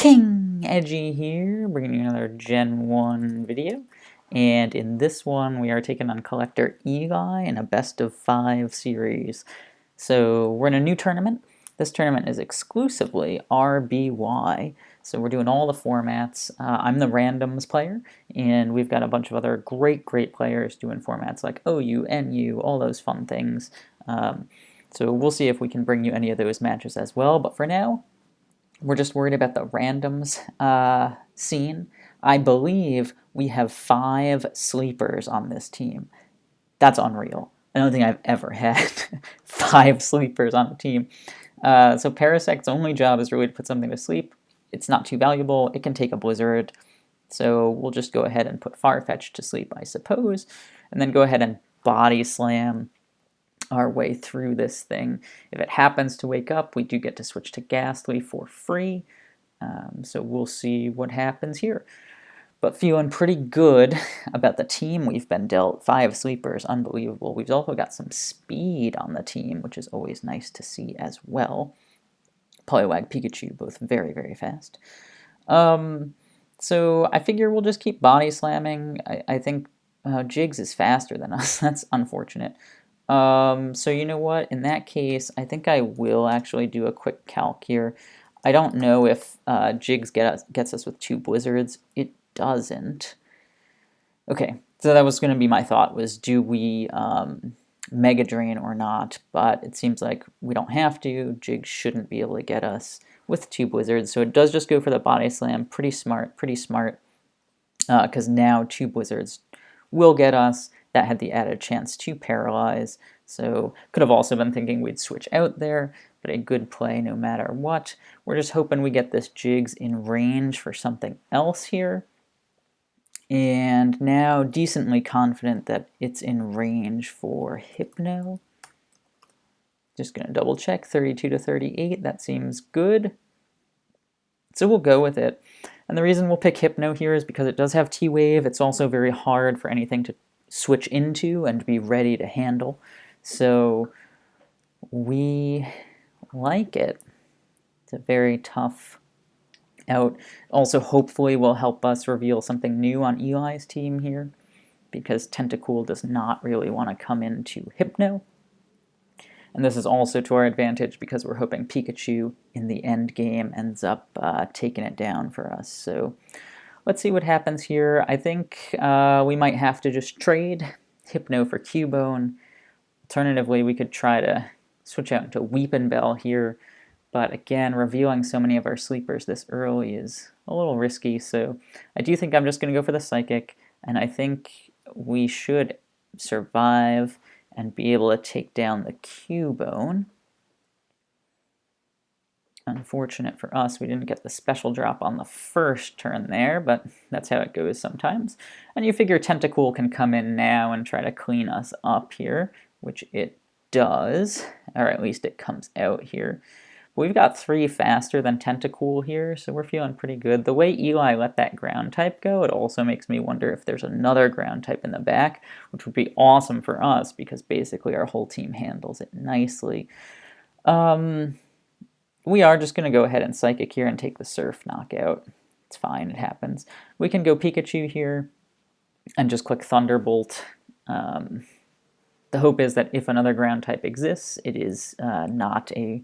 King Edgy here, bringing you another Gen 1 video. And in this one, we are taking on Collector Eli in a best of 5 series. So we're in a new tournament. This tournament is exclusively RBY. So we're doing all the formats. I'm the randoms player, and we've got a bunch of other great players doing formats like OU, NU, all those fun things. So we'll see if we can bring you any of those matches as well. But for now, we're just worried about the randoms scene. I believe we have 5 sleepers on this team. That's unreal. I don't think I've ever had 5 sleepers on a team. So Parasect's only job is really to put something to sleep. It's not too valuable. It can take a blizzard. So we'll just go ahead and put Farfetch to sleep, I suppose, and then go ahead and body slam our way through this thing. If it happens to wake up, we do get to switch to Ghastly for free. So we'll see what happens here. But feeling pretty good about the team we've been dealt. 5 sleepers, unbelievable. We've also got some speed on the team, which is always nice to see as well. Poliwag, Pikachu, both very fast. So I figure we'll just keep body slamming. I think Jigs is faster than us. That's unfortunate. So you know what? In that case, I think I will actually do a quick calc here. I don't know if Jigs gets us with 2 blizzards. It doesn't. Okay, so that was going to be my thought, was do we Mega Drain or not? But it seems like we don't have to. Jigs shouldn't be able to get us with 2 blizzards, so it does just go for the body slam. Pretty smart, because now 2 blizzards will get us. That had the added chance to paralyze, so could have also been thinking we'd switch out there, but a good play no matter what. We're just hoping we get this Jigs in range for something else here, and now decently confident that it's in range for Hypno. Just going to double check, 32 to 38, that seems good. So we'll go with it. And the reason we'll pick Hypno here is because it does have T-Wave. It's also very hard for anything to switch into and be ready to handle. So we like it. It's a very tough out. Also hopefully will help us reveal something new on Eli's team here, because Tentacool does not really want to come into Hypno. And this is also to our advantage because we're hoping Pikachu in the end game ends up taking it down for us. So let's see what happens here. I think we might have to just trade Hypno for Cubone. Alternatively, we could try to switch out into Weepinbell here. But again, revealing so many of our sleepers this early is a little risky. So I do think I'm just going to go for the Psychic. And I think we should survive and be able to take down the Cubone. Unfortunate for us, we didn't get the special drop on the first turn there, but that's how it goes sometimes. And you figure Tentacool can come in now and try to clean us up here, which it does, or at least it comes out here. But we've got 3 faster than Tentacool here, so we're feeling pretty good. The way Eli let that ground type go, it also makes me wonder if there's another ground type in the back, which would be awesome for us, because basically our whole team handles it nicely. We are just going to go ahead and Psychic here and take the Surf knockout. It's fine, it happens. We can go Pikachu here and just click Thunderbolt. The hope is that if another ground type exists, it is not a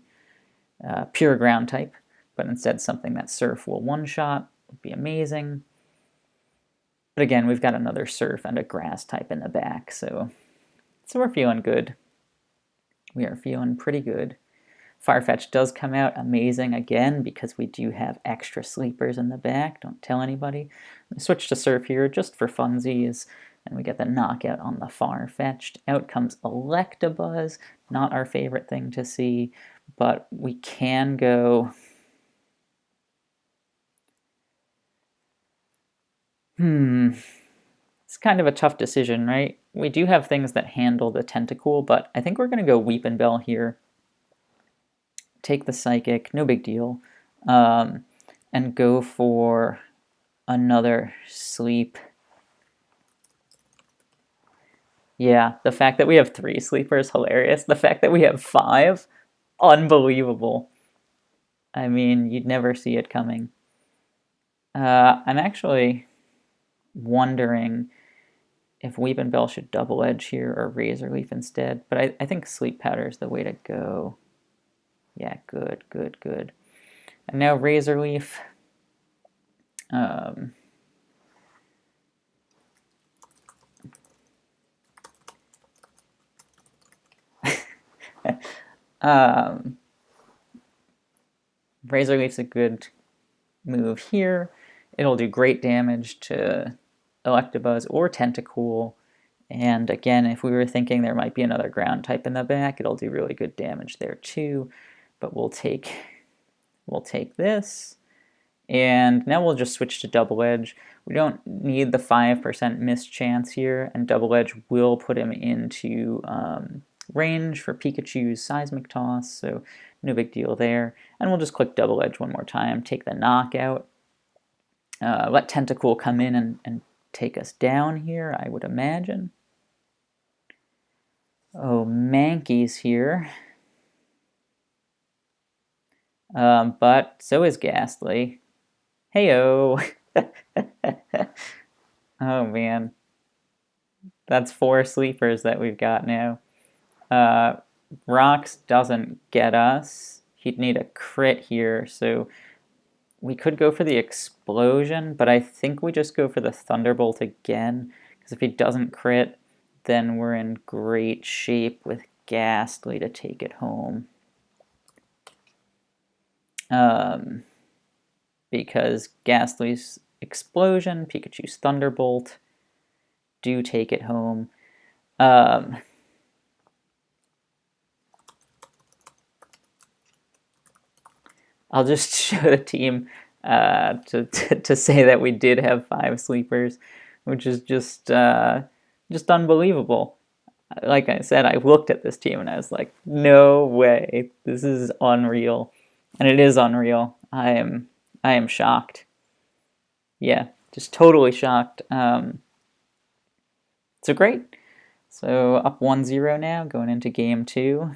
pure ground type, but instead something that Surf will one-shot. Would be amazing. But again, we've got another Surf and a Grass type in the back, so we're feeling good. We are feeling pretty good. Farfetch does come out amazing again because we do have extra sleepers in the back. Don't tell anybody. Switch to Surf here just for funsies, and we get the knockout on the Farfetch'd. Out comes Electabuzz, not our favorite thing to see, but we can go... It's kind of a tough decision, right? We do have things that handle the Tentacool, but I think we're going to go Weepinbell here. Take the Psychic, no big deal, and go for another sleep. Yeah, the fact that we have 3 sleepers, hilarious. The fact that we have 5, unbelievable. I mean, you'd never see it coming. I'm actually wondering if Weeping Bell should double edge here or Razor Leaf instead, but I think Sleep Powder is the way to go. Yeah, good, good, good. And now Razor Leaf. Um, um, Razor Leaf's a good move here. It'll do great damage to Electabuzz or Tentacool. And again, if we were thinking there might be another ground type in the back, it'll do really good damage there too. But we'll take this. And now we'll just switch to Double Edge. We don't need the 5% miss chance here, and Double Edge will put him into range for Pikachu's Seismic Toss, so no big deal there. And we'll just click Double Edge one more time, take the knockout, let Tentacool come in and take us down here, I would imagine. Oh, Mankey's here. But so is Ghastly. Heyo! Oh man. That's 4 sleepers that we've got now. Rocks doesn't get us. He'd need a crit here, so we could go for the explosion, but I think we just go for the Thunderbolt again, because if he doesn't crit, then we're in great shape with Ghastly to take it home. Because Ghastly's explosion, Pikachu's Thunderbolt do take it home. I'll just show the team to say that we did have 5 sleepers, which is just unbelievable. Like I said, I looked at this team and I was like, no way, this is unreal. And it is unreal. I am shocked. Yeah, just totally shocked. So great. So up 1-0 now, going into game 2.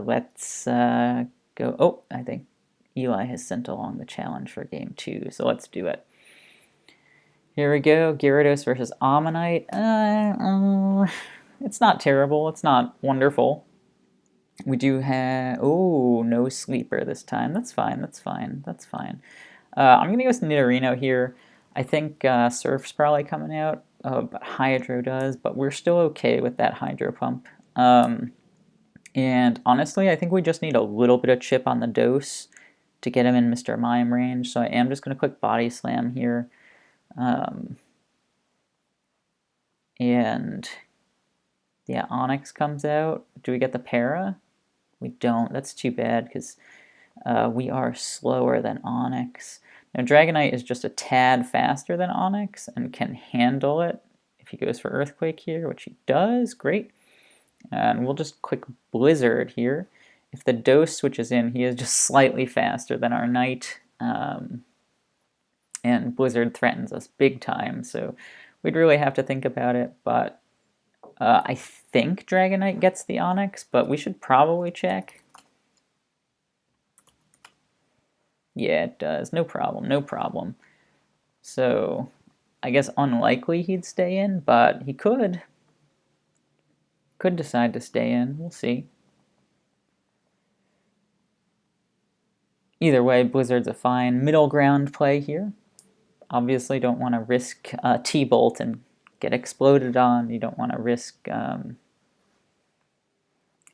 Let's go. Oh, I think Eli has sent along the challenge for game 2, so let's do it. Here we go, Gyarados versus Ammonite. It's not terrible, it's not wonderful. We do have, oh, no sleeper this time. That's fine, that's fine, that's fine. I'm going to go with Nidorino here. I think Surf's probably coming out, but Hydro does, but we're still okay with that Hydro Pump. And honestly, I think we just need a little bit of chip on the dose to get him in Mr. Mime range, so I am just going to click Body Slam here. And yeah, Onix comes out. Do we get the Para? We don't. That's too bad because we are slower than Onix. Now Dragonite is just a tad faster than Onix and can handle it if he goes for Earthquake here, which he does. Great. And we'll just click Blizzard here. If the dose switches in, he is just slightly faster than our Knight. And Blizzard threatens us big time, so we'd really have to think about it, but I think Dragonite gets the Onix, but we should probably check. Yeah, it does. No problem, no problem. So, I guess unlikely he'd stay in, but he could. Could decide to stay in. We'll see. Either way, Blizzard's a fine middle ground play here. Obviously don't want to risk T-Bolt and get exploded on. You don't want to risk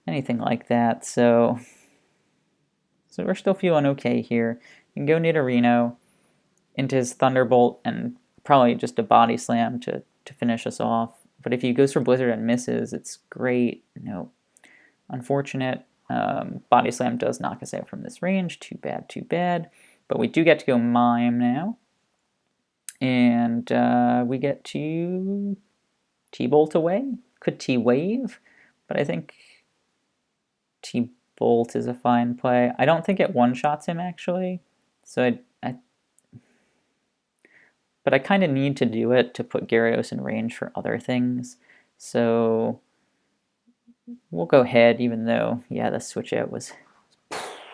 anything like that. So we're still feeling okay here. You can go Nidorino into his Thunderbolt and probably just a Body Slam to finish us off. But if he goes for Blizzard and misses, it's great. No, unfortunate. Body Slam does knock us out from this range. Too bad, too bad. But we do get to go Mime now. And we get to T-Bolt away. Could T-Wave, but I think T-Bolt is a fine play. I don't think it one-shots him, actually. So but I kind of need to do it to put Gyarados in range for other things. So we'll go ahead, even though, yeah, the switch out was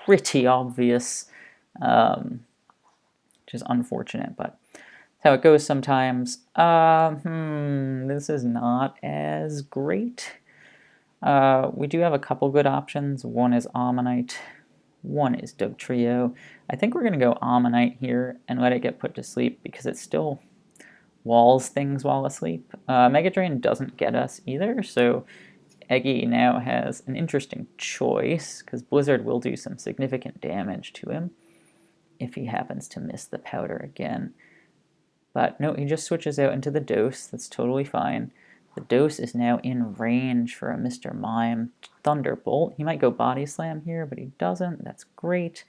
pretty obvious, which is unfortunate, but that's how it goes sometimes. This is not as great. We do have a couple good options. One is Ammonite, one is Dugtrio. I think we're going to go Ammonite here and let it get put to sleep because it still walls things while asleep. Mega Drain doesn't get us either, so Eggy now has an interesting choice because Blizzard will do some significant damage to him if he happens to miss the powder again. But no, he just switches out into the Dose. That's totally fine. The Dose is now in range for a Mr. Mime Thunderbolt. He might go Body Slam here, but he doesn't. That's great.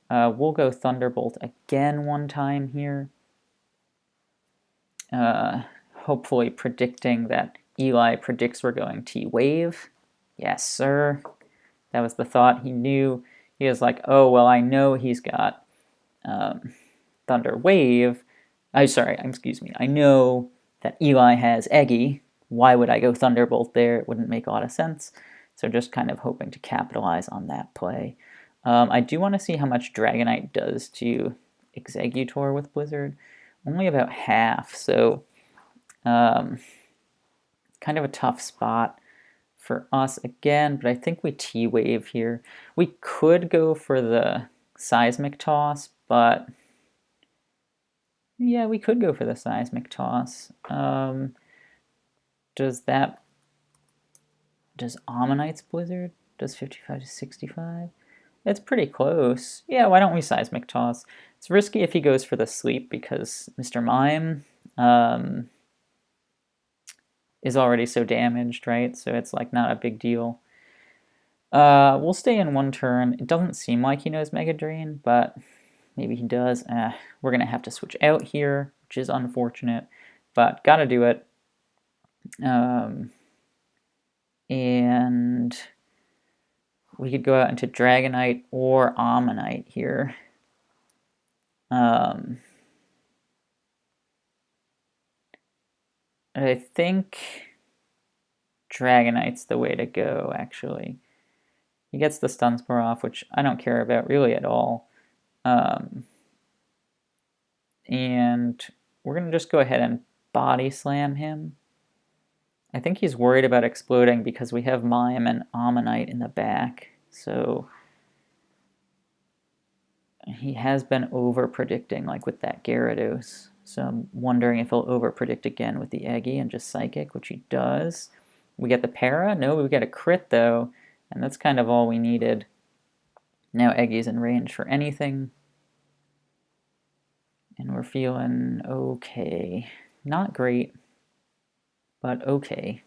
We'll go Thunderbolt again one time here. Hopefully predicting that Eli predicts we're going T-Wave. Yes, sir. That was the thought. He knew. He was like, oh, well, I know he's got Thunder Wave. Excuse me. I know that Eli has Eggy. Why would I go Thunderbolt there? It wouldn't make a lot of sense. So just kind of hoping to capitalize on that play. I do want to see how much Dragonite does to Exeggutor with Blizzard. Only about half, so kind of a tough spot for us again, but I think we T-Wave here. We could go for the Seismic Toss, but yeah, we could go for the Seismic Toss. Does Ammonite's Blizzard? Does 55 to 65? It's pretty close. Yeah, why don't we Seismic Toss? It's risky if he goes for the sleep because Mr. Mime is already so damaged, right? So it's like not a big deal. We'll stay in one turn. It doesn't seem like he knows Mega Drain, but maybe he does. We're going to have to switch out here, which is unfortunate, but gotta do it. And we could go out into Dragonite or Ammonite here. I think Dragonite's the way to go, actually. He gets the Stun Spore off, which I don't care about really at all. And we're going to just go ahead and Body Slam him. I think he's worried about exploding because we have Mime and Ammonite in the back. So he has been over-predicting, like with that Gyarados. So I'm wondering if he'll over-predict again with the Eggy and just Psychic, which he does. We get the Para? No, we get a crit, though. And that's kind of all we needed. Now Eggy's in range for anything. And we're feeling okay. Not great, but okay.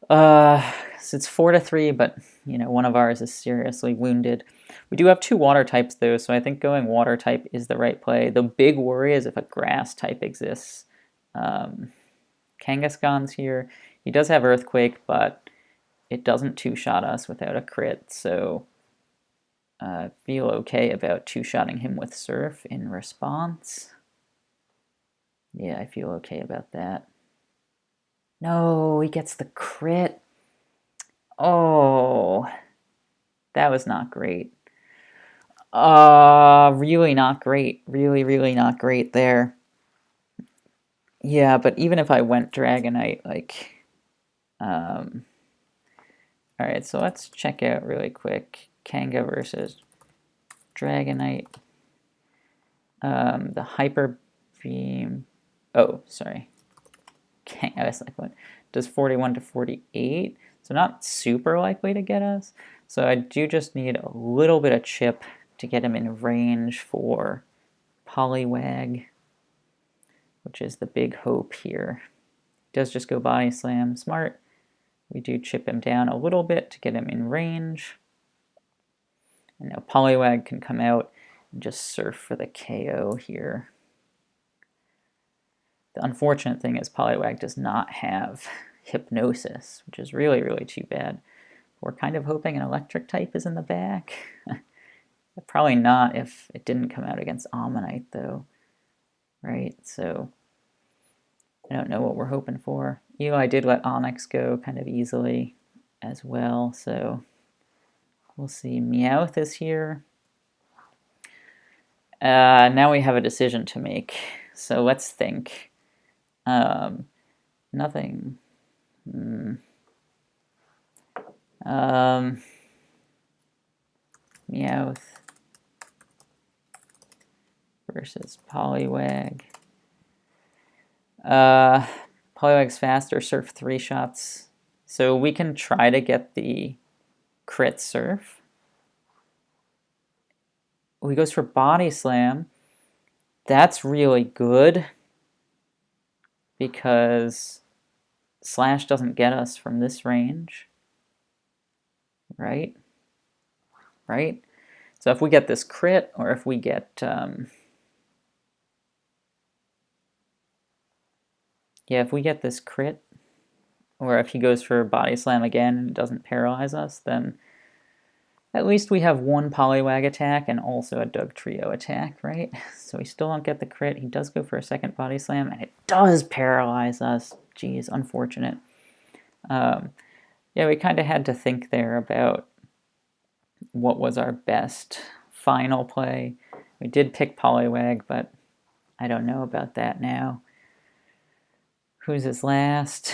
So it's 4-3, but you know, one of ours is seriously wounded. We do have 2 water types though, so I think going water type is the right play. The big worry is if a grass type exists. Kangaskhan's here. He does have Earthquake, but it doesn't 2-shot us without a crit, so I feel okay about 2-shotting him with Surf in response. Yeah, I feel okay about that. No, he gets the crit. Oh, that was not great. Really not great. Really, really not great there. Yeah, but even if I went Dragonite, like, alright, so let's check out really quick. Kanga versus Dragonite. The Hyper Beam. Oh, sorry. I was like, what? Does 41 to 48. So not super likely to get us. So I do just need a little bit of chip to get him in range for Poliwag, which is the big hope here. He does just go Body Slam. Smart. We do chip him down a little bit to get him in range. And now Poliwag can come out and just surf for the KO here. The unfortunate thing is Poliwag does not have Hypnosis, which is really, really too bad. We're kind of hoping an electric type is in the back. Probably not if it didn't come out against Ammonite, though. Right, so I don't know what we're hoping for. Eli did let Onyx go kind of easily as well, so We'll see, Meowth is here. Now we have a decision to make. So let's think. Nothing. Meowth versus Poliwag. Poliwag's faster, Surf 3 shots. So we can try to get the crit Surf. He goes for Body Slam. That's really good because Slash doesn't get us from this range. Right? Right? So if we get this crit, or if we get... yeah, if we get this crit, or if he goes for Body Slam again and it doesn't paralyze us, then at least we have one Poliwag attack and also a Dugtrio attack, right? So we still don't get the crit. He does go for a second Body Slam, and it does paralyze us. Geez, unfortunate. Yeah, we kind of had to think there about what was our best final play. We did pick Poliwag, but I don't know about that now. Who's his last?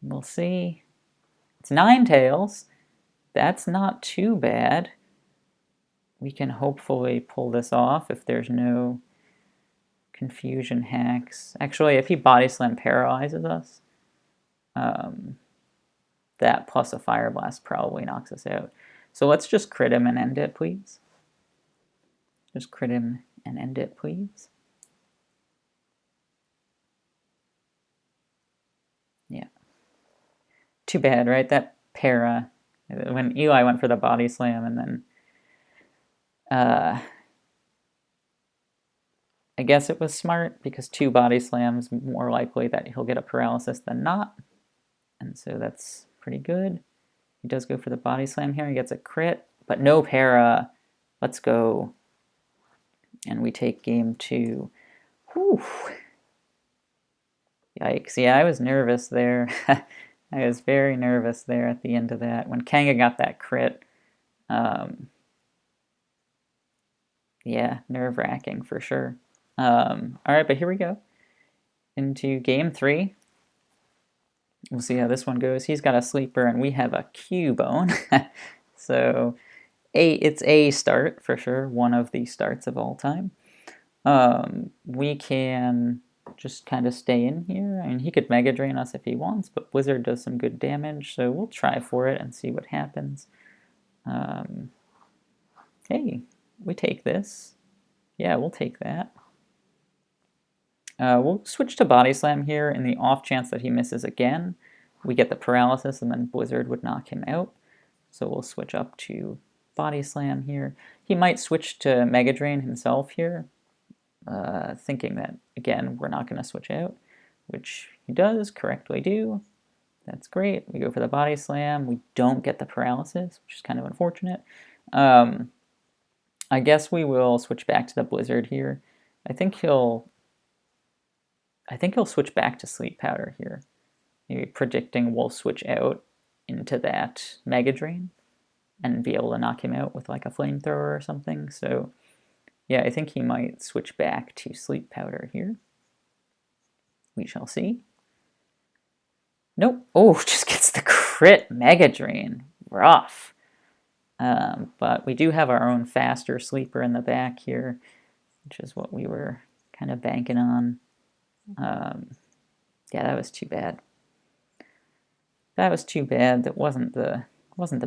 We'll see. It's Ninetales. That's not too bad. We can hopefully pull this off if there's no confusion hacks. Actually, if he Body Slam paralyzes us, that plus a Fire Blast probably knocks us out. So let's just crit him and end it, please. Just crit him and end it, please. Yeah. Too bad, right? That para, when Eli went for the Body Slam and then I guess it was smart because 2 Body Slams, more likely that he'll get a paralysis than not. And so that's pretty good. He does go for the Body Slam here. He gets a crit, but no para. Let's go. And we take game 2. Whew. Yikes. Yeah, I was nervous there. I was very nervous there at the end of that. When Kanga got that crit, yeah, nerve-wracking for sure. All right, but here we go. Into game 3. We'll see how this one goes. He's got a sleeper, and we have a Cubone. So, it's a start, for sure. One of the starts of all time. We can just kind of stay in here. I mean, he could Mega Drain us if he wants, but Blizzard does some good damage, so we'll try for it and see what happens. Hey, we take this. Yeah, we'll take that. We'll switch to Body Slam here in the off chance that he misses again. We get the paralysis and then Blizzard would knock him out. So we'll switch up to Body Slam here. He might switch to Mega Drain himself here, thinking that, again, we're not going to switch out, which he does correctly do. That's great. We go for the Body Slam. We don't get the paralysis, which is kind of unfortunate. I guess we will switch back to the Blizzard here. I think he'll switch back to Sleep Powder here. Maybe predicting we'll switch out into that Mega Drain and be able to knock him out with like a Flamethrower or something. So yeah, I think he might switch back to Sleep Powder here. We shall see. Nope. Oh, just gets the crit Mega Drain. Rough. But we do have our own faster sleeper in the back here, which is what we were kind of banking on. Yeah, that was too bad. That was too bad. That wasn't the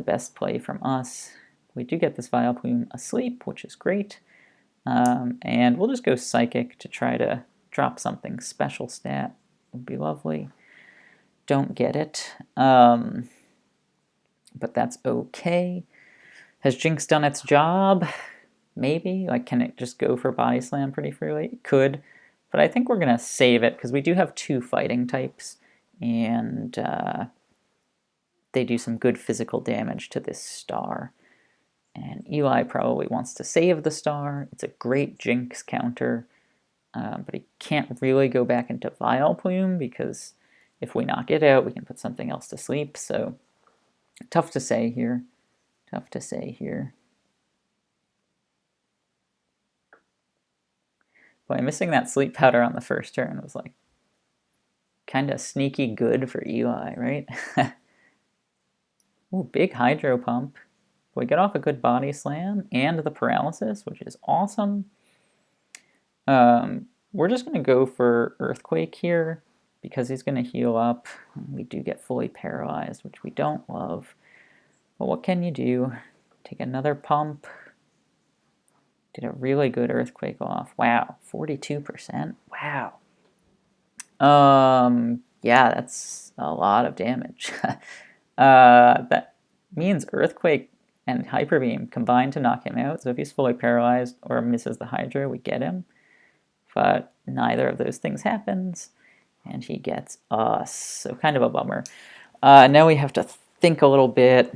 best play from us. We do get this Vileplume asleep, which is great. And we'll just go Psychic to try to drop something special stat. Would be lovely. Don't get it. But that's okay. Has Jinx done its job? Maybe. Like, can it just go for Body Slam pretty freely? It could. But I think we're going to save it because we do have 2 fighting types. And they do some good physical damage to this star. And Eli probably wants to save the star. It's a great Jinx counter. But he can't really go back into Vileplume because if we knock it out, we can put something else to sleep. So tough to say here. Tough to say here. Boy, missing that sleep powder on the first turn was like kind of sneaky good for Eli, right? Ooh, big hydro pump. We get off a good body slam and the paralysis, which is awesome. We're just going to go for Earthquake here because he's going to heal up. We do get fully paralyzed, which we don't love. But what can you do? Take another pump. Did a really good Earthquake off. Wow, 42%. Wow. Yeah, that's a lot of damage. That means Earthquake and Hyper Beam combine to knock him out. So if he's fully paralyzed or misses the Hydra, we get him. But neither of those things happens, and he gets us. So kind of a bummer. Now we have to think a little bit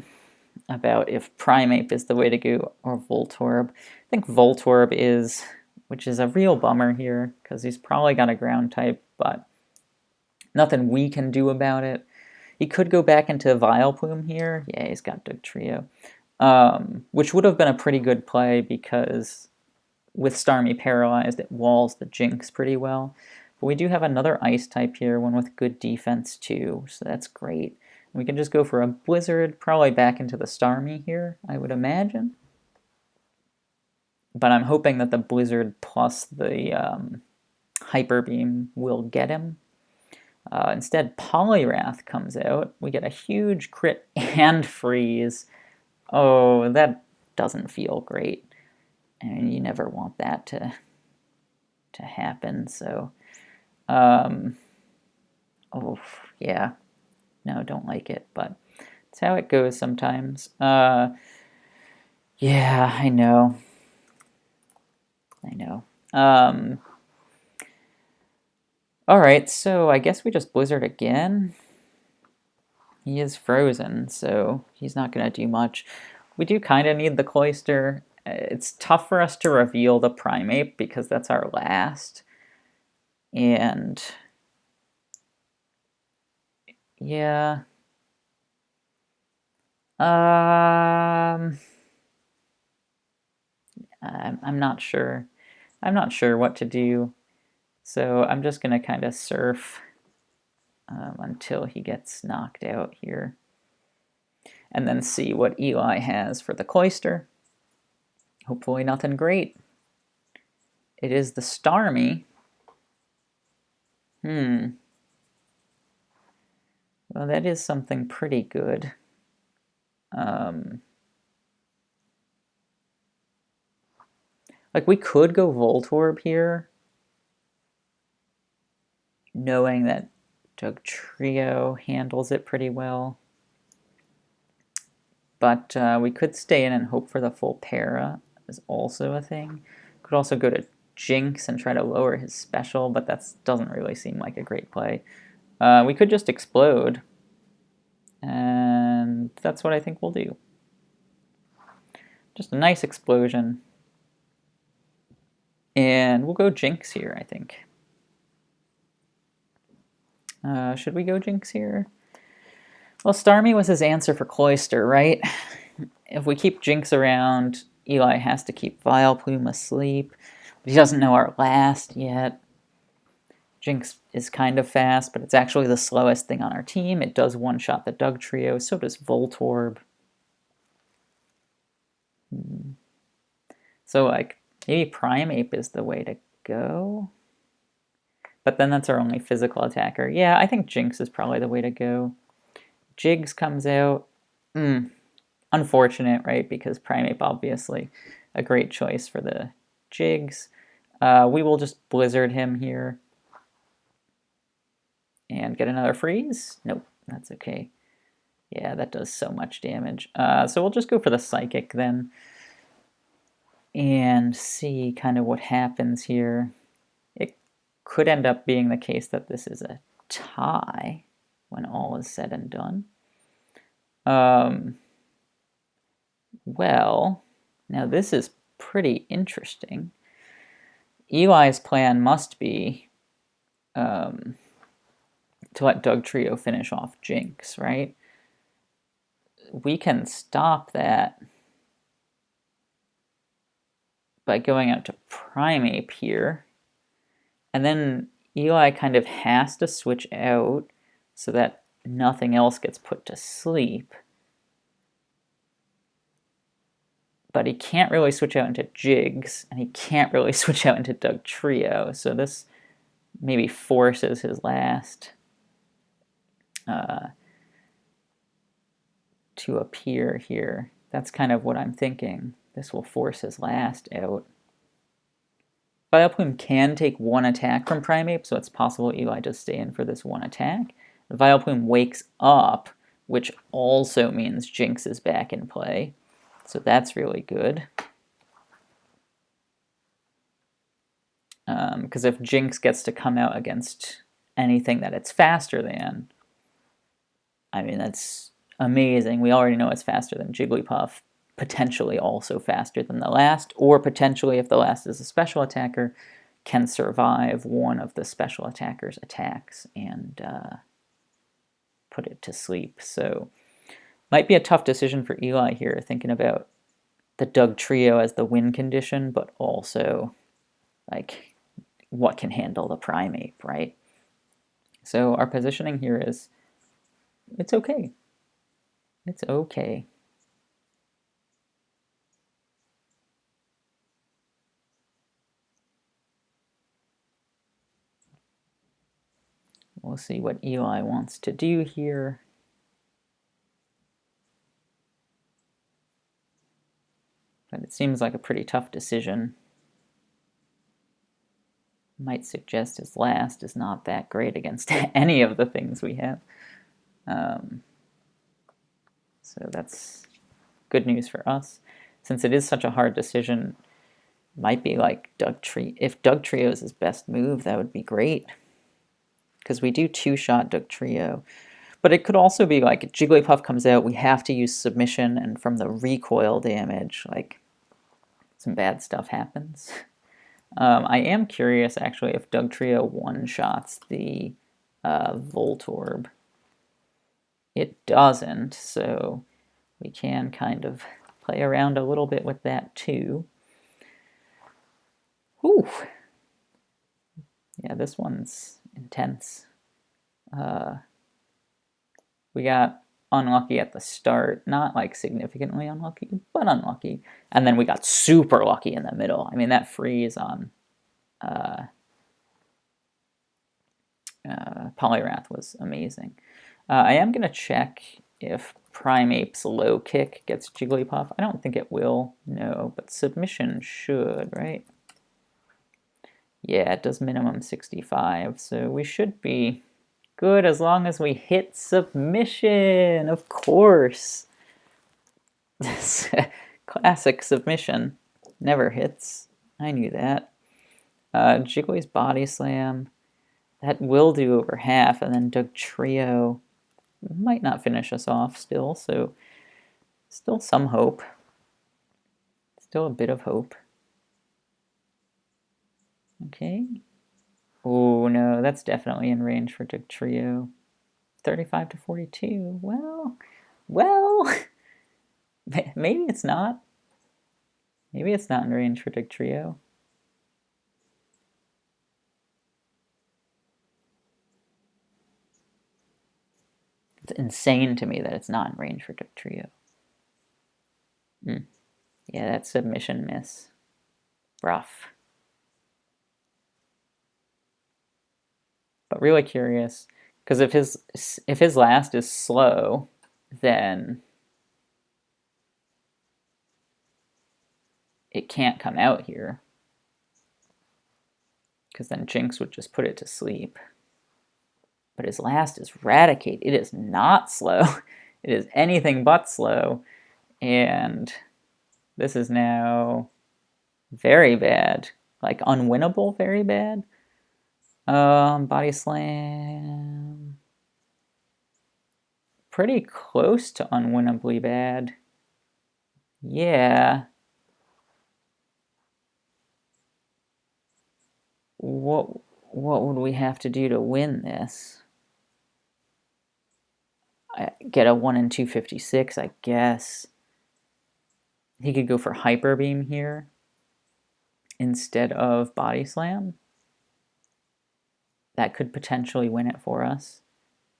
about if Primeape is the way to go or Voltorb. I think Voltorb is, which is a real bummer here because he's probably got a ground type, but nothing we can do about it. He could go back into Vileplume here. Yeah, he's got Dugtrio, which would have been a pretty good play because with Starmie paralyzed, it walls the Jinx pretty well. But we do have another Ice type here, one with good defense too, so that's great. We can just go for a Blizzard, probably back into the Starmie here, I would imagine. But I'm hoping that the Blizzard plus the Hyper Beam will get him. Instead, Poliwrath comes out. We get a huge crit and freeze. Oh, that doesn't feel great. I mean, you never want that to happen. So, oh yeah, no, don't like it. But it's how it goes sometimes. Yeah, I know. All right, so I guess we just Blizzard again. He is frozen, so he's not going to do much. We do kind of need the Cloyster. It's tough for us to reveal the Primeape because that's our last. And yeah. I'm not sure. I'm not sure what to do. So I'm just going to kind of surf until he gets knocked out here. And then see what Eli has for the Cloyster. Hopefully nothing great. It is the Starmie. Well, that is something pretty good. Like, we could go Voltorb here, knowing that Dugtrio handles it pretty well. But we could stay in and hope for the full para is also a thing. Could also go to Jinx and try to lower his special, but that doesn't really seem like a great play. We could just explode, and that's what I think we'll do. Just a nice explosion. And we'll go Jinx here, I think. Should we go Jinx here? Well, Starmie was his answer for Cloyster, right? If we keep Jinx around, Eli has to keep Vileplume asleep. But he doesn't know our last yet. Jinx is kind of fast, but it's actually the slowest thing on our team. It does one-shot the Dugtrio, so does Voltorb. So, like, maybe Primeape is the way to go? But then that's our only physical attacker. Yeah, I think Jinx is probably the way to go. Jigs comes out. Unfortunate, right? Because Primeape, obviously, a great choice for the Jigs. We will just Blizzard him here. And get another freeze? Nope, that's okay. Yeah, that does so much damage. So we'll just go for the Psychic then. And see kind of what happens here. It could end up being the case that this is a tie when all is said and done. Well, now this is pretty interesting. Eli's plan must be to let Dugtrio finish off Jinx, right? we can stop that by going out to prime ape here. And then Eli kind of has to switch out so that nothing else gets put to sleep. But he can't really switch out into jigs, and he can't really switch out into Doug Trio, so this maybe forces his last to appear here. That's kind of what I'm thinking. This will force his last out. Vileplume can take one attack from Primeape, so it's possible Eli does stay in for this one attack. Vileplume wakes up, which also means Jinx is back in play. So that's really good. Because if Jinx gets to come out against anything that it's faster than, I mean, that's amazing. We already know it's faster than Jigglypuff, potentially also faster than the last, or potentially, if the last is a special attacker, can survive one of the special attacker's attacks and put it to sleep. So might be a tough decision for Eli here, thinking about the Doug Trio as the win condition, but also like what can handle the Primeape, right? So our positioning here is it's okay. It's okay. We'll see what Eli wants to do here. But it seems like a pretty tough decision. Might suggest his last is not that great against any of the things we have. So that's good news for us. Since it is such a hard decision, might be like Doug Trio. If Doug Trio is his best move, that would be great. Because we do two-shot Doug Trio. But it could also be like if Jigglypuff comes out, we have to use submission, and from the recoil damage, like some bad stuff happens. I am curious, actually, if Doug Trio one-shots the Voltorb. It doesn't, so we can kind of play around a little bit with that, too. Whew. Yeah, this one's intense. We got unlucky at the start, not like significantly unlucky, but unlucky. And then we got super lucky in the middle. I mean, that freeze on Poliwrath was amazing. I am going to check if Primeape's low kick gets Jigglypuff. I don't think it will, no, but submission should, right? Yeah, it does minimum 65, so we should be good as long as we hit submission, of course. Classic submission. Never hits. I knew that. Jiggly's Body Slam. That will do over half, and then Doug Trio might not finish us off still, so still some hope. Still a bit of hope. Okay. Oh, no, that's definitely in range for Doug Trio. 35 to 42. Well, maybe it's not. Maybe it's not in range for Doug Trio. It's insane to me that it's not in range for Doug Trio. Yeah, that submission miss. Rough. But really curious, because if his last is slow, then it can't come out here. Because then Jinx would just put it to sleep. But his last is Raticate. It is not slow. It is anything but slow. And this is now very bad. Like unwinnable, very bad. Body Slam. Pretty close to unwinnably bad. Yeah. What would we have to do to win this? I get a 1 and 256, I guess. He could go for Hyper Beam here instead of Body Slam. That could potentially win it for us.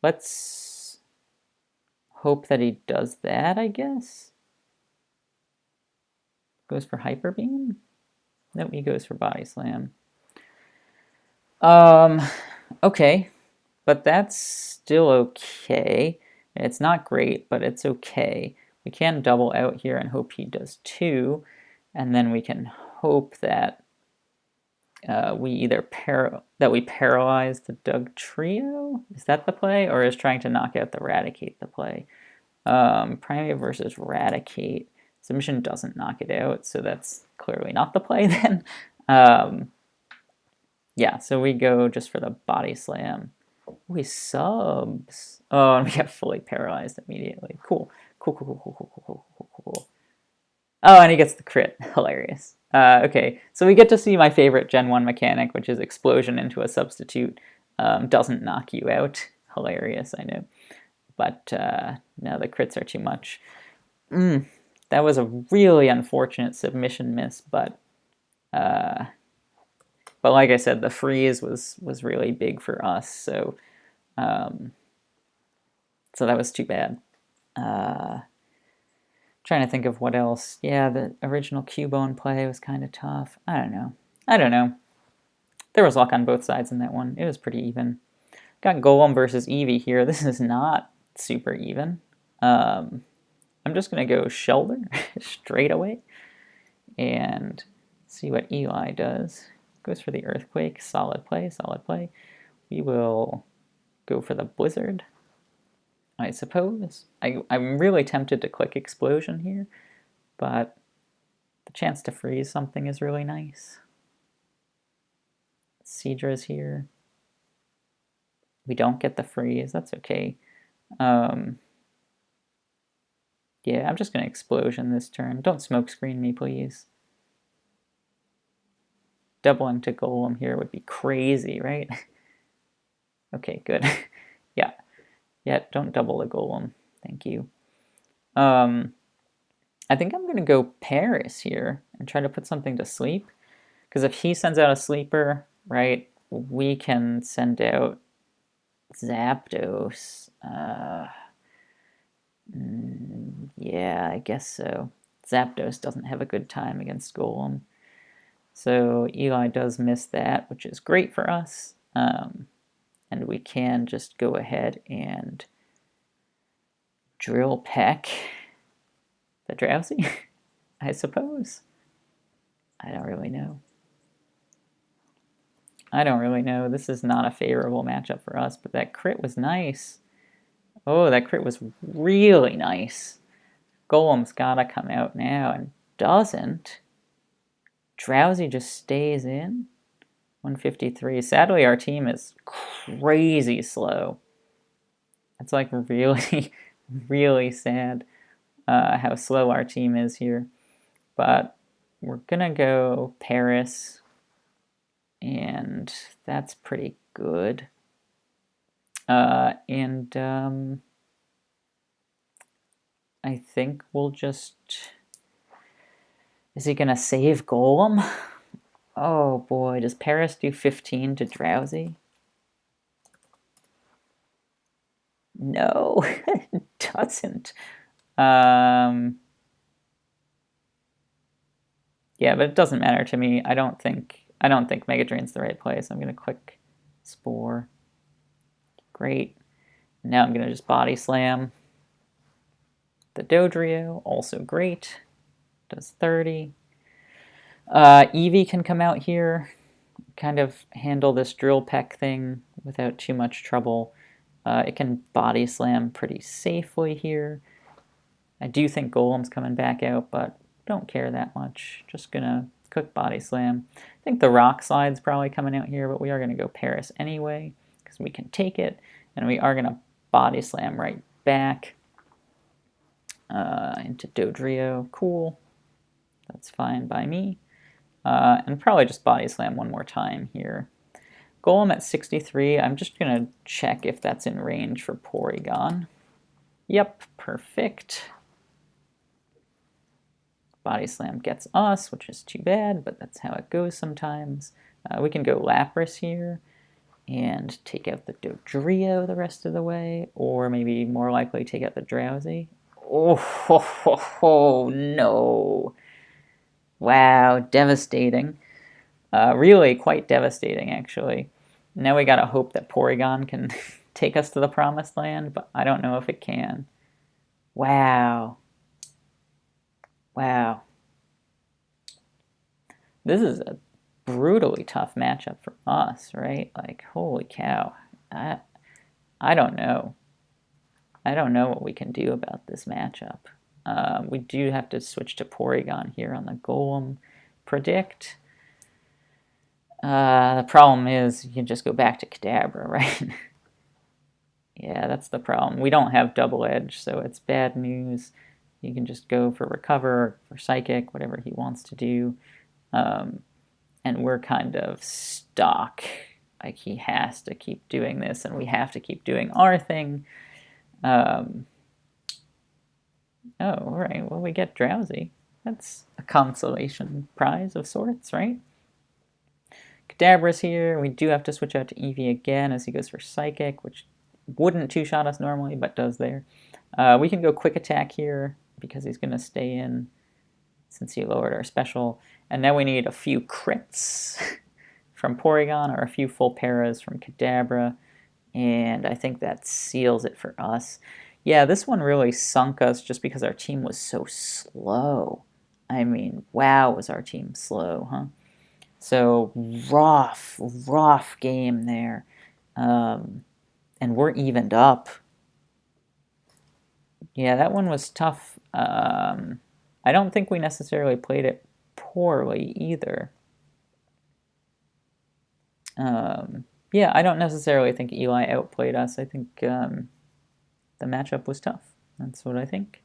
Let's hope that he does that, I guess. Goes for Hyper Beam? Nope, he goes for Body Slam. Okay. But that's still okay. It's not great, but it's okay. We can double out here and hope he does too. And then we can hope that we either paralyze the Doug Trio. Is that the play? Or is trying to knock out the Raticate the play? Primate versus Raticate. Submission doesn't knock it out, so that's clearly not the play then. Yeah, so we go just for the Body Slam. Oh, he subs. Oh, and we get fully paralyzed immediately. Cool. Cool, cool, cool, cool, cool, cool, cool, cool, cool. Oh, and he gets the crit. Hilarious. Okay, so we get to see my favorite Gen 1 mechanic, which is Explosion into a substitute. Doesn't knock you out. Hilarious, I know. But no, the crits are too much. That was a really unfortunate submission miss, but like I said, the freeze was really big for us, so so that was too bad. Trying to think of what else. Yeah, the original Cubone play was kind of tough. I don't know. There was luck on both sides in that one. It was pretty even. Got Golem versus Eevee here. This is not super even. I'm just going to go Shoulder straight away and see what Eli does. Goes for the Earthquake. Solid play, solid play. We will go for the Blizzard, I suppose. I'm really tempted to click Explosion here, but the chance to freeze something is really nice. Seadra's here. We don't get the freeze. That's okay. Yeah, I'm just going to Explosion this turn. Don't smoke screen me, please. Doubling to Golem here would be crazy, right? Okay, good. Yeah. Yeah, don't double the Golem. Thank you. I think I'm going to go Paris here and try to put something to sleep. Because if he sends out a sleeper, right, we can send out Zapdos. Yeah, I guess so. Zapdos doesn't have a good time against Golem. So Eli does miss that, which is great for us. And we can just go ahead and Drill Peck the Drowsy, I suppose. I don't really know. This is not a favorable matchup for us, but that crit was nice. Oh, that crit was really nice. Golem's gotta come out now and doesn't. Drowsy just stays in. 153. Sadly, our team is crazy slow. It's like really, really sad how slow our team is here. But we're gonna go Paris, and that's pretty good. I think we'll just... Is he gonna save Golem? Oh boy, does Paris do 15 to Drowsy? No, it doesn't. Yeah, but it doesn't matter to me. I don't think Mega Drain's the right play, so I'm gonna click Spore. Great. Now I'm gonna just Body Slam the Dodrio, also great. Does 30. Eevee can come out here, kind of handle this Drill Peck thing without too much trouble. It can Body Slam pretty safely here. I do think Golem's coming back out, but don't care that much. Just gonna cook Body Slam. I think the Rock Slide's probably coming out here, but we are gonna go Paris anyway, because we can take it, and we are gonna Body Slam right back into Dodrio. Cool. That's fine by me. And probably just Body Slam one more time here. Golem at 63. I'm just going to check if that's in range for Porygon. Yep, perfect. Body Slam gets us, which is too bad, but that's how it goes sometimes. We can go Lapras here and take out the Dodrio the rest of the way, or maybe more likely take out the Drowsy. Oh, no. Wow, devastating. Really quite devastating, actually. Now we gotta hope that Porygon can take us to the promised land, but I don't know if it can. Wow. Wow. This is a brutally tough matchup for us, right? Like, holy cow. I don't know. I don't know what we can do about this matchup. We do have to switch to Porygon here on the Golem Predict. The problem is you can just go back to Kadabra, right? Yeah, that's the problem. We don't have Double Edge, so it's bad news. You can just go for Recover, or Psychic, whatever he wants to do. And we're kind of stuck. Like, he has to keep doing this, and we have to keep doing our thing. Oh, all right. Well, we get Drowsy. That's a consolation prize of sorts, right? Kadabra's here. We do have to switch out to Eevee again as he goes for Psychic, which wouldn't two-shot us normally, but does there. We can go Quick Attack here because he's going to stay in since he lowered our special. And now we need a few crits from Porygon or a few full paras from Kadabra. And I think that seals it for us. Yeah, this one really sunk us just because our team was so slow. I mean, wow, was our team slow, huh? So rough game there. And we're evened up. Yeah, that one was tough. I don't think we necessarily played it poorly either. Yeah, I don't necessarily think Eli outplayed us. I think the matchup was tough. That's what I think.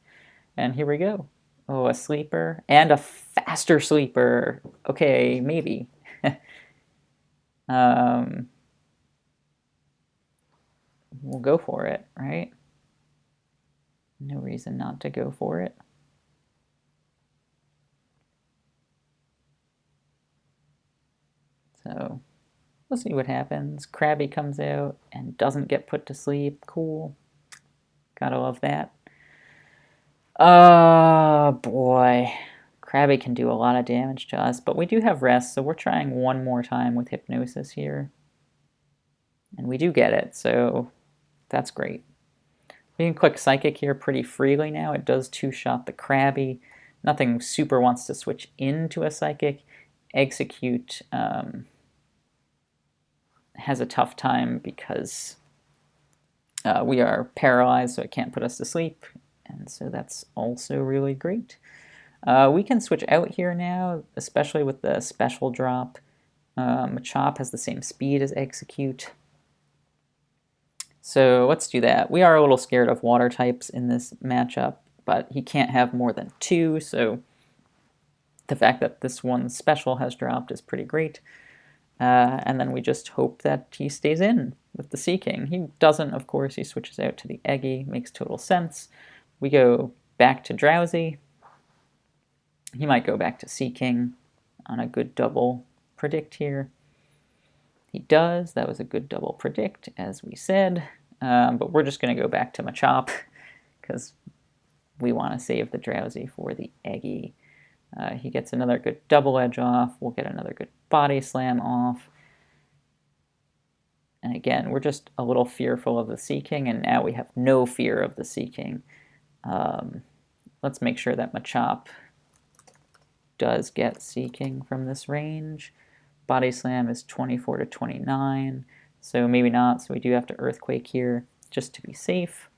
And here we go. Oh, a sleeper and a faster sleeper. Okay, maybe. We'll go for it, right? No reason not to go for it. So we'll see what happens. Krabby comes out and doesn't get put to sleep. Cool. Gotta love that. Oh, boy. Krabby can do a lot of damage to us, but we do have rest, so we're trying one more time with Hypnosis here. And we do get it, so that's great. We can click Psychic here pretty freely now. It does two-shot the Krabby. Nothing super wants to switch into a Psychic. Execute has a tough time because we are paralyzed, so it can't put us to sleep. And so that's also really great. We can switch out here now, especially with the special drop. Machop has the same speed as Execute. So let's do that. We are a little scared of water types in this matchup, but he can't have more than 2, so the fact that this one special has dropped is pretty great. And then we just hope that he stays in with the Sea King. He doesn't, of course. He switches out to the Eggy. Makes total sense. We go back to Drowsy. He might go back to Sea King on a good double predict here. He does. That was a good double predict, as we said. But we're just going to go back to Machop because we want to save the Drowsy for the Eggy. He gets another good double edge off. We'll get another good body slam off. And again, we're just a little fearful of the Sea King, and now we have no fear of the Sea King. Let's make sure that Machop does get Sea King from this range. Body slam is 24 to 29, so maybe not. So we do have to Earthquake here just to be safe.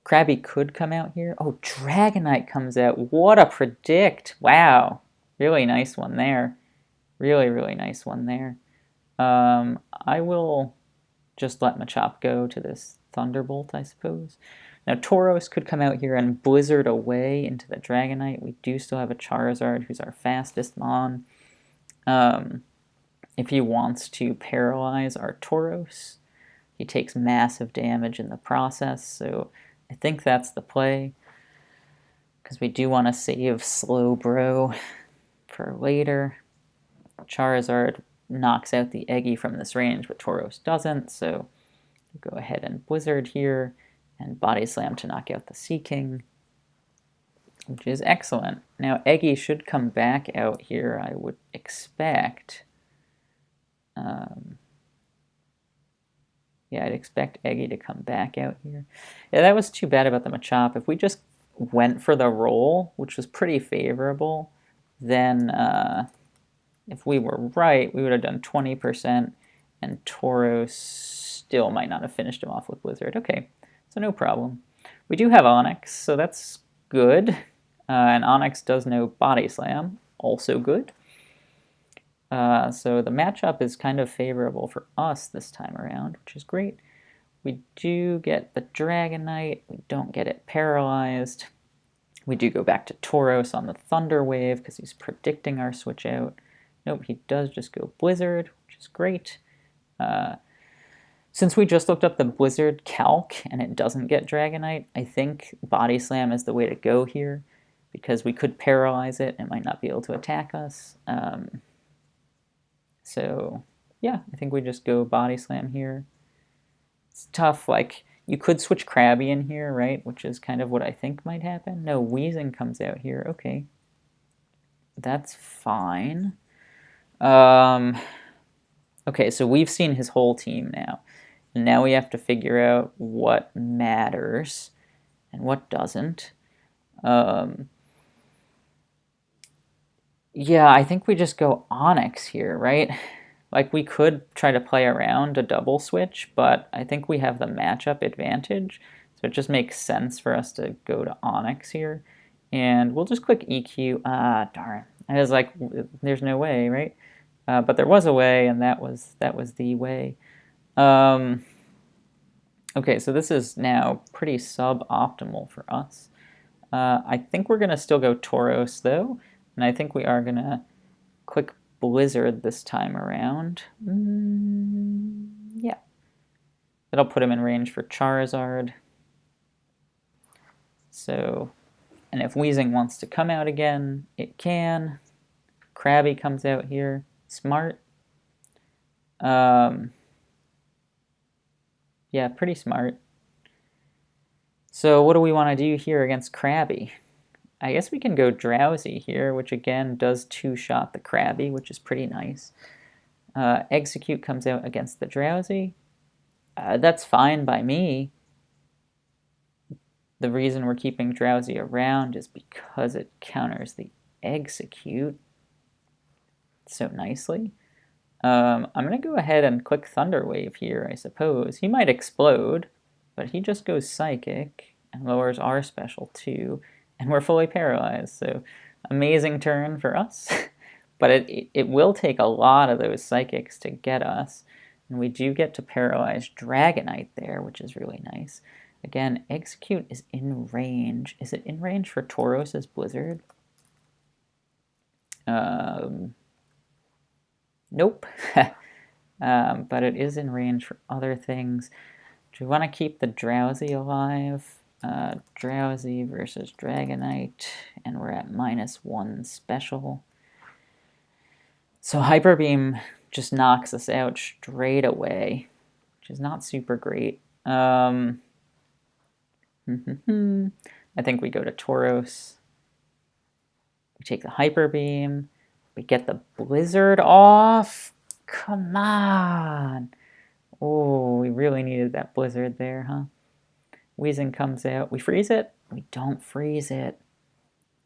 Krabby could come out here. Oh, Dragonite comes out. What a predict. Wow. Really nice one there. Really, really nice one there. I will just let Machop go to this Thunderbolt, I suppose. Now, Tauros could come out here and Blizzard away into the Dragonite. We do still have a Charizard, who's our fastest Mon. If he wants to paralyze our Tauros, he takes massive damage in the process, so I think that's the play, because we do want to save Slowbro for later. Charizard knocks out the Eggy from this range, but Tauros doesn't, so go ahead and Blizzard here, and Body Slam to knock out the Sea King, which is excellent. Now, Eggy should come back out here, I would expect. Yeah, I'd expect Eggy to come back out here. Yeah, that was too bad about the Machop. If we just went for the roll, which was pretty favorable, then if we were right, we would have done 20%, and Tauros still might not have finished him off with Blizzard. Okay, so no problem. We do have Onyx, so that's good. And Onyx does know Body Slam, also good. So the matchup is kind of favorable for us this time around, which is great. We do get the Dragonite. We don't get it paralyzed. We do go back to Tauros on the Thunder Wave because he's predicting our switch out. Nope, he does just go Blizzard, which is great. Since we just looked up the Blizzard calc and it doesn't get Dragonite, I think Body Slam is the way to go here because we could paralyze it. It might not be able to attack us. So, yeah, I think we just go Body Slam here. It's tough, like, you could switch Krabby in here, right? Which is kind of what I think might happen. No, Weezing comes out here. Okay. That's fine. Okay, so we've seen his whole team now. And now we have to figure out what matters and what doesn't. Yeah, I think we just go Onyx here, right? Like, we could try to play around a double switch, but I think we have the matchup advantage, so it just makes sense for us to go to Onyx here. And we'll just click EQ. Ah, darn. I was like, there's no way, right? But there was a way, and that was the way. Okay, so this is now pretty suboptimal for us. I think we're going to still go Tauros, though, and I think we are going to click Blizzard this time around. Yeah. That'll put him in range for Charizard. So, and if Weezing wants to come out again, it can. Krabby comes out here. Smart. Yeah, pretty smart. So what do we want to do here against Krabby? I guess we can go Drowsy here, which again does two-shot the Krabby, which is pretty nice. Execute comes out against the Drowsy. That's fine by me. The reason we're keeping Drowsy around is because it counters the Execute so nicely. I'm going to go ahead and click Thunder Wave here, I suppose. He might explode, but he just goes Psychic and lowers our special too, and we're fully paralyzed, so amazing turn for us. But it will take a lot of those Psychics to get us, and we do get to paralyze Dragonite there, which is really nice. Again, Execute is in range. Is it in range for Tauros' Blizzard? Nope. But it is in range for other things. Do we want to keep the Drowsy alive? Drowsy versus Dragonite, and we're at -1 special. So Hyper Beam just knocks us out straight away, which is not super great. I think we go to Tauros. We take the Hyper Beam. We get the Blizzard off. Come on. Oh, we really needed that Blizzard there, huh? Weezing comes out. We freeze it? We don't freeze it.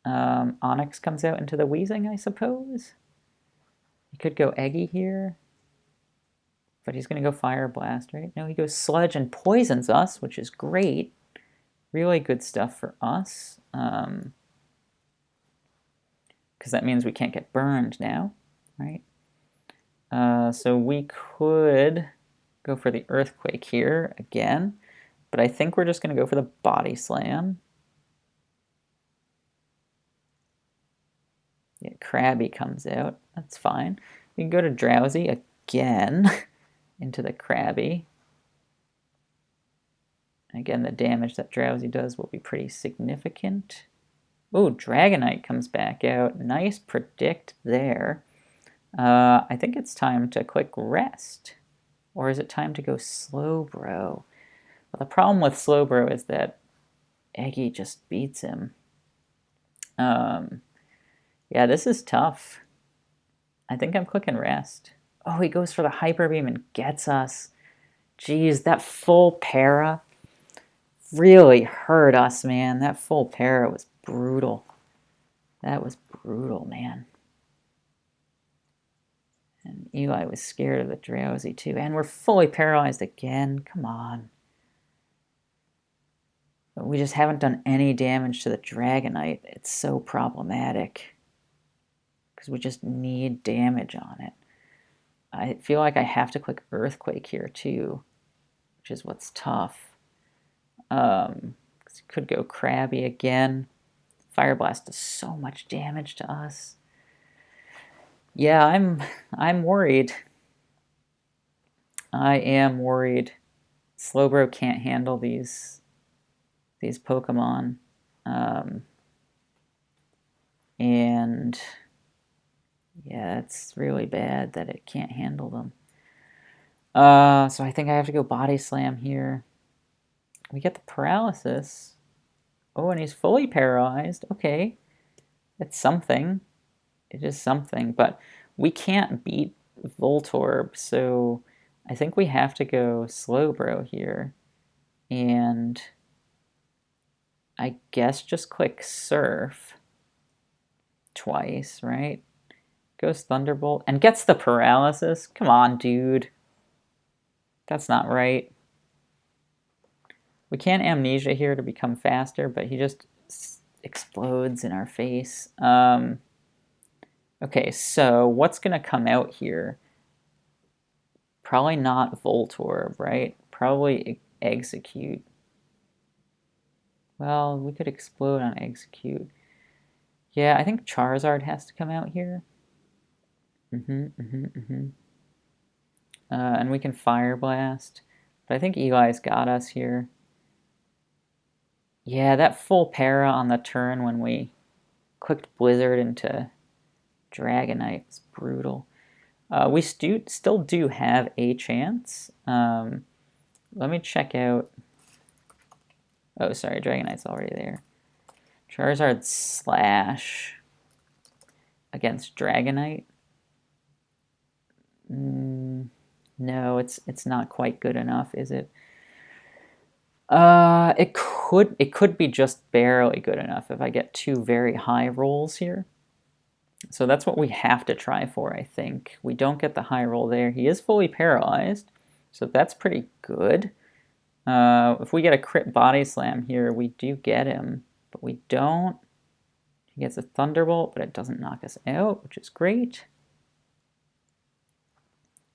Onyx comes out into the Weezing, I suppose. He could go Eggy here. But he's going to go Fire Blast, right? No, he goes Sludge and poisons us, which is great. Really good stuff for us. Because that means we can't get burned now, right? So we could go for the Earthquake here again. But I think we're just going to go for the Body Slam. Yeah, Krabby comes out. That's fine. We can go to Drowsy again into the Krabby. Again, the damage that Drowsy does will be pretty significant. Oh, Dragonite comes back out. Nice predict there. I think it's time to click rest. Or is it time to go Slowbro? Well, the problem with Slowbro is that Eggy just beats him. Yeah, this is tough. I think I'm clicking rest. Oh, he goes for the Hyper Beam and gets us. Jeez, that full para really hurt us, man. That full para was brutal. That was brutal, man. And Eli was scared of the Drowsy, too. And we're fully paralyzed again. Come on. But we just haven't done any damage to the Dragonite. It's so problematic. Because we just need damage on it. I feel like I have to click Earthquake here, too. Which is what's tough. Could go Krabby again. Fire Blast does so much damage to us. Yeah, I'm worried. I am worried. Slowbro can't handle these Pokemon. And yeah, it's really bad that it can't handle them. So I think I have to go Body Slam here. We get the paralysis. Oh, and he's fully paralyzed. Okay. It's something. It is something, but we can't beat Voltorb, so I think we have to go Slowbro here. And I guess just click Surf twice, right? Goes Thunderbolt and gets the paralysis. Come on, dude. That's not right. We can't Amnesia here to become faster, but he just explodes in our face. Okay, so what's going to come out here? Probably not Voltorb, right? Probably Execute. Well, we could explode on Execute. Yeah, I think Charizard has to come out here. And we can Fire Blast. But I think Eli's got us here. Yeah, that full para on the turn when we clicked Blizzard into Dragonite was brutal. We still do have a chance. Let me check out... Oh, sorry, Dragonite's already there. Charizard Slash against Dragonite. No, it's not quite good enough, is it? It could be just barely good enough if I get two very high rolls here. So that's what we have to try for, I think. We don't get the high roll there. He is fully paralyzed, so that's pretty good. If we get a crit Body Slam here, we do get him, but we don't. He gets a Thunderbolt, but it doesn't knock us out, which is great.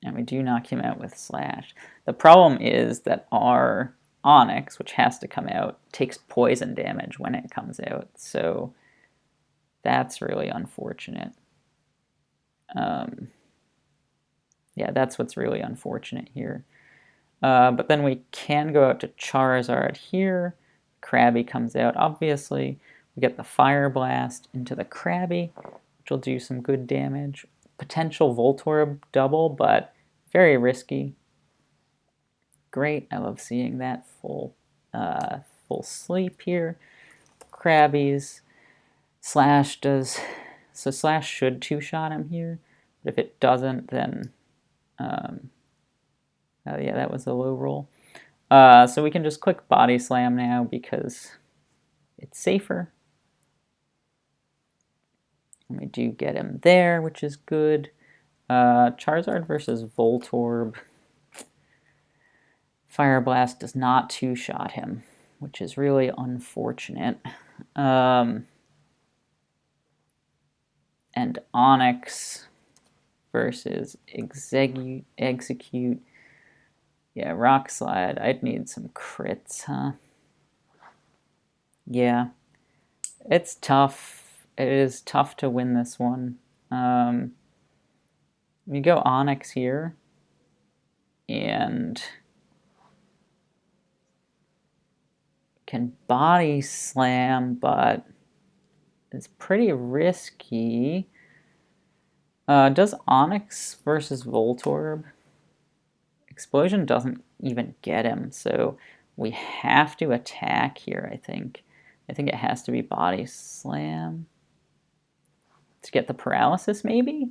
And we do knock him out with Slash. The problem is that our Onix, which has to come out, takes poison damage when it comes out, so that's really unfortunate. Yeah, that's what's really unfortunate here. But then we can go out to Charizard here. Krabby comes out, obviously. We get the Fire Blast into the Krabby, which will do some good damage. Potential Voltorb double, but very risky. Great, I love seeing that full sleep here. Krabby's Slash does... So Slash should two-shot him here, but if it doesn't, then... Oh yeah, that was a low roll. So we can just click Body Slam now because it's safer. And we do get him there, which is good. Charizard versus Voltorb. Fire Blast does not two-shot him, which is really unfortunate. And Onix versus Execute. Yeah, Rock Slide. I'd need some crits, huh? Yeah. It's tough. It is tough to win this one. We go Onix here. And... can body slam, but it's pretty risky. Does Onyx versus Voltorb? Explosion doesn't even get him, so we have to attack here, I think. I think it has to be body slam. To get the paralysis, maybe?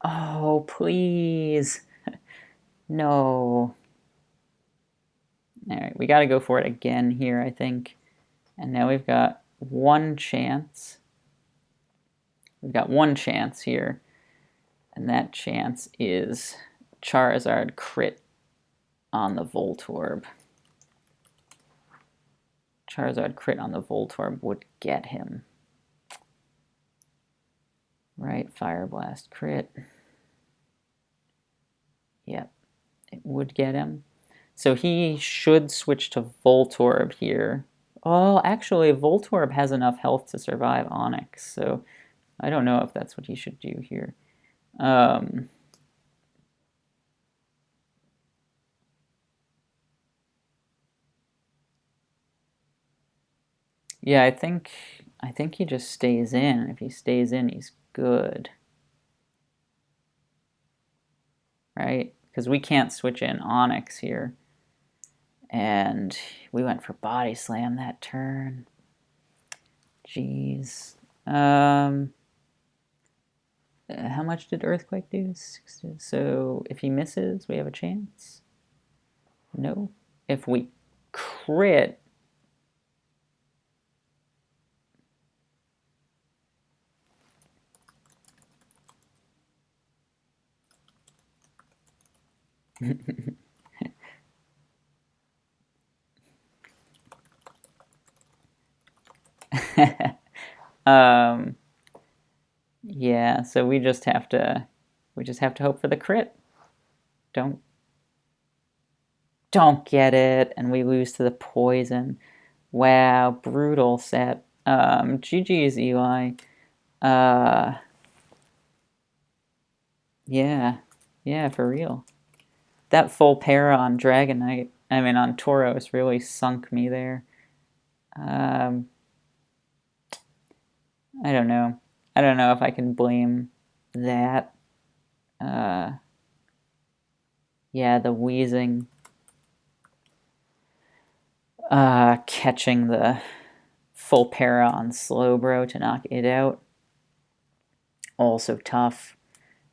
Oh, please. No. Alright, we gotta go for it again here, I think. And now we've got one chance. We've got one chance here. And that chance is Charizard crit on the Voltorb. Charizard crit on the Voltorb would get him. Right, Fire Blast crit. Yep, it would get him. So he should switch to Voltorb here. Oh, actually, Voltorb has enough health to survive Onyx, so I don't know if that's what he should do here. Yeah, I think he just stays in. If he stays in, he's good. Right? Because we can't switch in Onyx here. And we went for Body Slam that turn. Jeez. How much did Earthquake do? So if he misses, we have a chance? No. If we crit... yeah, so we just have to hope for the crit. Don't get it, and we lose to the poison. Wow, brutal set. GG's Eli. Yeah, for real. That full para on Dragonite, on Tauros really sunk me there. I don't know. I don't know if I can blame that. Yeah, the wheezing. Catching the full para on Slowbro to knock it out. Also tough.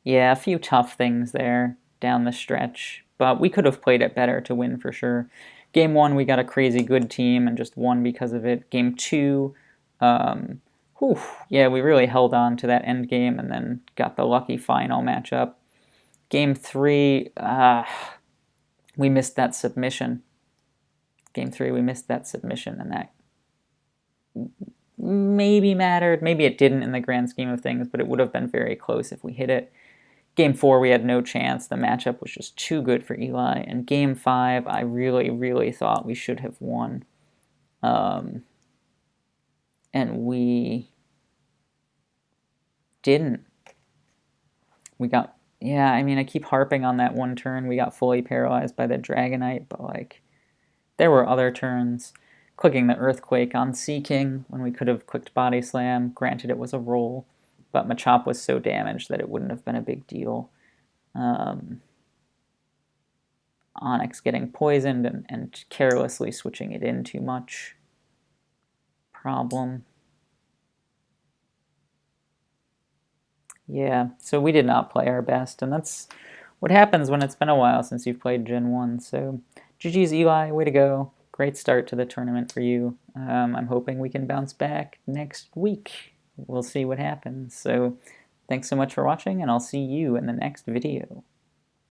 Yeah, a few tough things there down the stretch, but we could have played it better to win for sure. Game 1, we got a crazy good team and just won because of it. Game 2, yeah, we really held on to that end game and then got the lucky final matchup. Game 3, we missed that submission. Game 3, we missed that submission, and that maybe mattered. Maybe it didn't in the grand scheme of things, but it would have been very close if we hit it. Game 4, we had no chance. The matchup was just too good for Eli. And Game 5, I really, really thought we should have won. And we didn't. We got... Yeah, I keep harping on that one turn. We got fully paralyzed by the Dragonite, but, there were other turns. Clicking the Earthquake on Seaking when we could have clicked Body Slam. Granted, it was a roll, but Machop was so damaged that it wouldn't have been a big deal. Onyx getting poisoned and carelessly switching it in too much. Problem. Yeah, so we did not play our best, and that's what happens when it's been a while since you've played Gen 1. So GG's Eli, way to go. Great start to the tournament for you. I'm hoping we can bounce back next week. We'll see what happens. So thanks so much for watching, and I'll see you in the next video.